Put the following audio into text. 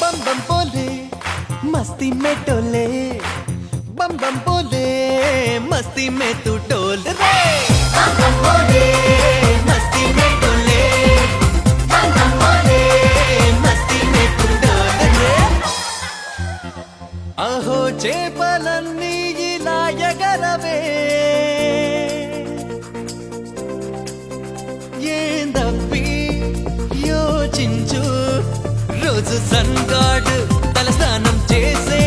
बम बम बोले मस्ती में डोले बम बम बोले मस्ती में तू डोल रे बम बम बोले मस्ती में डोले बम बम बोले मस्ती में तू डोल रे अहो చేపలన్నీ ఇలా ఎగరవే ఏందప్పి యోచించు రోజు సన్గాడు తలస్నానం చేసే